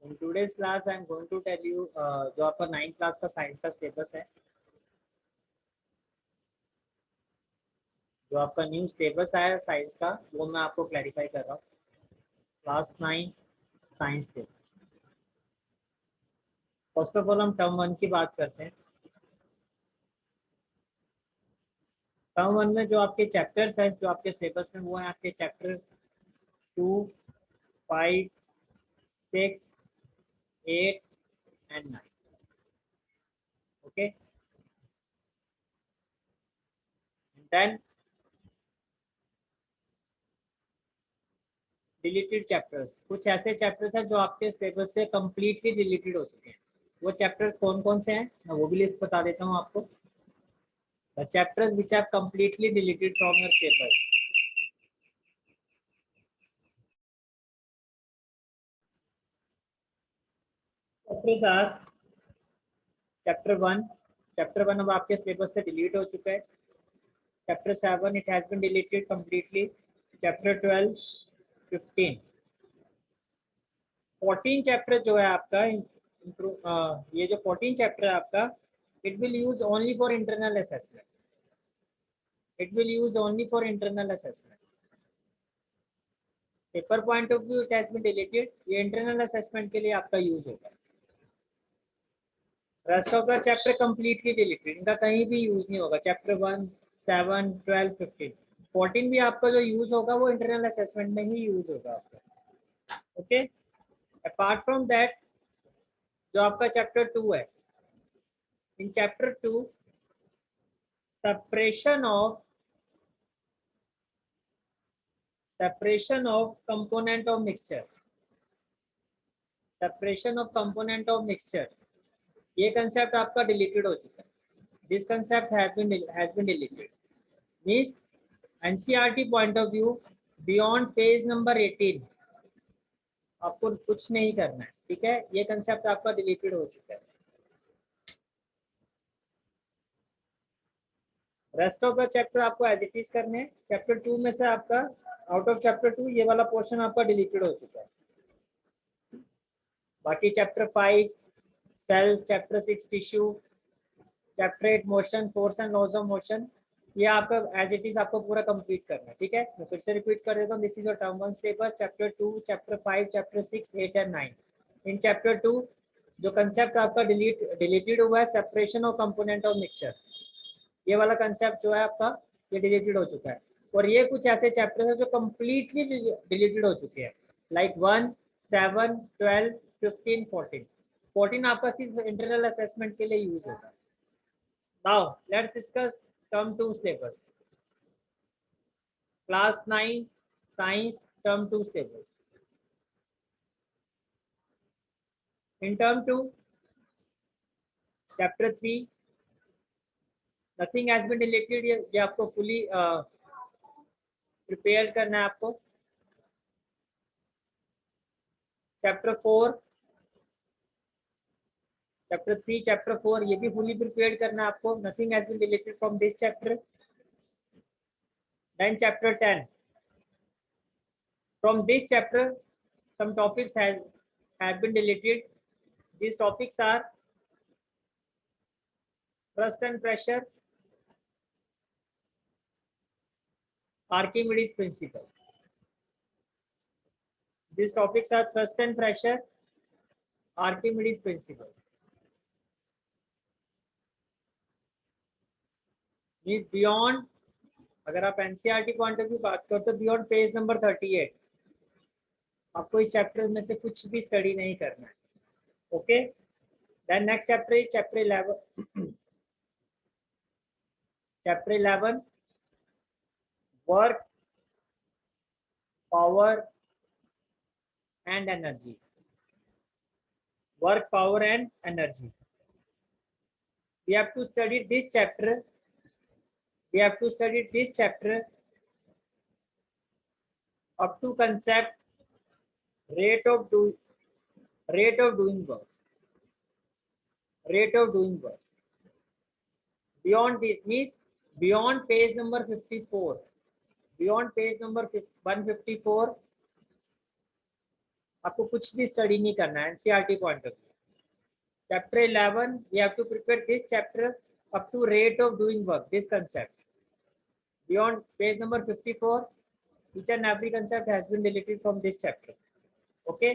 In today's class, I am going to tell you जो आपका 9th class का science का सिलेबस है, जो आपका न्यू सिलेबस आया साइंस का, वो मैं आपको क्लैरिफाई कर रहा हूँ। Class 9 science syllabus. First of all हम टर्म 1 की बात करते हैं। टर्म 1 में जो आपके चैप्टर्स हैं, जो आपके सिलेबस में, वो है आपके chapter 2, 5, 6, 8 and 9। Okay, then deleted chapters. कुछ ऐसे चैप्टर्स हैं जो आपके सिलेबस से कम्प्लीटली डिलीटेड हो चुके हैं। वो चैप्टर्स कौन कौन से हैं, मैं वो भी लिस्ट बता देता हूँ आपको। The chapters which are completely deleted from your syllabus. Chapters are chapter 1. Chapter 1 अब आपके सिलेबस से डिलीट हो चुका है। Chapter 7 it has been deleted completely. Chapter 12, 15, 14 chapter जो है आपका ये जो 14 चैप्टर है आपका, it will use only for internal assessment. It will use only for internal assessment. Paper point of view it has been deleted, ये internal assessment के लिए आपका यूज होगा। Rest of the chapter completely deleted, इनका कहीं भी use नहीं होगा। चैप्टर 1, 7, 12, 15, 14 भी आपका जो यूज होगा वो इंटरनल असेसमेंट में ही यूज होगा आपका। ओके, अपार्ट फ्रॉम दैट जो आपका चैप्टर 2 है, in chapter 2 separation of component of mixture, separation of component of mixture, ये कंसेप्ट आपका डिलीटेड हो चुका है। This concept has been deleted. Means NCERT point of view, beyond page number 18 आपको कुछ नहीं करना है, ठीक है। ये कंसेप्ट आपका डिलीटेड हो चुका है। रेस्ट ऑफ द चैप्टर आपको एज इट इज करने हैं। चैप्टर 2 में से आपका आउट ऑफ चैप्टर 2 ये वाला पोर्शन आपका डिलीटेड हो चुका है। बाकी chapter 5 cell, chapter 6 tissue, chapter 8 motion, force and laws of motion, ये आपका एज इट इज आपको पूरा कंप्लीट करना है, ठीक है। मैं फिर से रिपीट कर देता हूँ। This is your term 1 syllabus, chapter 2, chapter 5, chapter 6, 8 and 9। In chapter 2 जो कंसेप्ट आपका डिलीटेड हुआ है, separation of component of mixture, ये वाला कंसेप्ट जो है आपका ये डिलीटेड हो चुका है। और ये कुछ ऐसे चैप्टर है जो कम्प्लीटली डिलीटेड हो चुके हैं, लाइक 1, 7, 12, 15, 14। 14 आपका सिर्फ इंटरनल असेसमेंट के लिए यूज होगा। Now let's discuss term 2 syllabus, class 9 science term 2 syllabus. In term 2 chapter 3 nothing has been deleted, ये आपको फुली प्रिपेयर करना है आपको। चैप्टर 4, चैप्टर 3, चैप्टर 4 ये भी फुली प्रिपेयर करना है आपको। Nothing has been deleted from this chapter. Then chapter 10, from this chapter some topics have been deleted. These topics are thrust and pressure, Archimedes principle. These topics are thrust and pressure, Archimedes principle. Means beyond, अगर आप NCERT point of view बात करते हो, beyond page number 38 आपको इस chapter में से कुछ भी स्टडी नहीं करना है। Okay, then next chapter is chapter 11। Chapter 11 work, power and energy, work, power and energy. We have to study this chapter. We have to study this chapter up to concept rate of doing work. Rate of doing work. Beyond this means beyond page number 54. Beyond page number 154 आपको कुछ भी study नहीं करना है NCERT point of view. Chapter 11 you have to prepare this chapter up to rate of doing work, this concept. Beyond page number 54, each and every concept has been deleted from this chapter. Okay,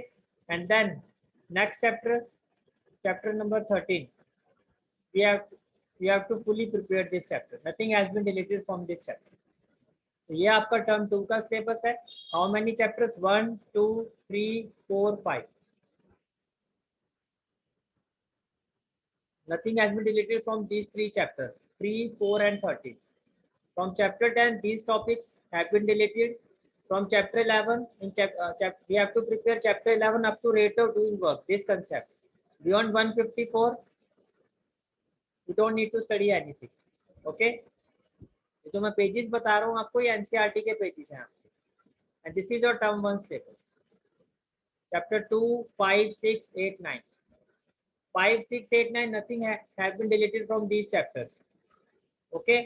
and then next chapter, chapter number 13, we have to fully prepare this chapter. Nothing has been deleted from this chapter. तो ये आपका term 2 का syllabus है. How many chapters? 1 2 3 4 5. Nothing has been deleted from these 3 chapters, 3 4 and 13. From chapter 10 these topics have been deleted. From chapter 11 we have to prepare chapter 11 up to rate of doing work, this concept. Beyond 154 you don't need to study anything. Okay, जो मैं pages बता रहा हूँ आपको ये NCERT के pages हैं आपके. And this is your term 1 syllabus. Chapter 2 5 6 8 9. 5 6 8 9 nothing has been deleted from these chapters. Okay,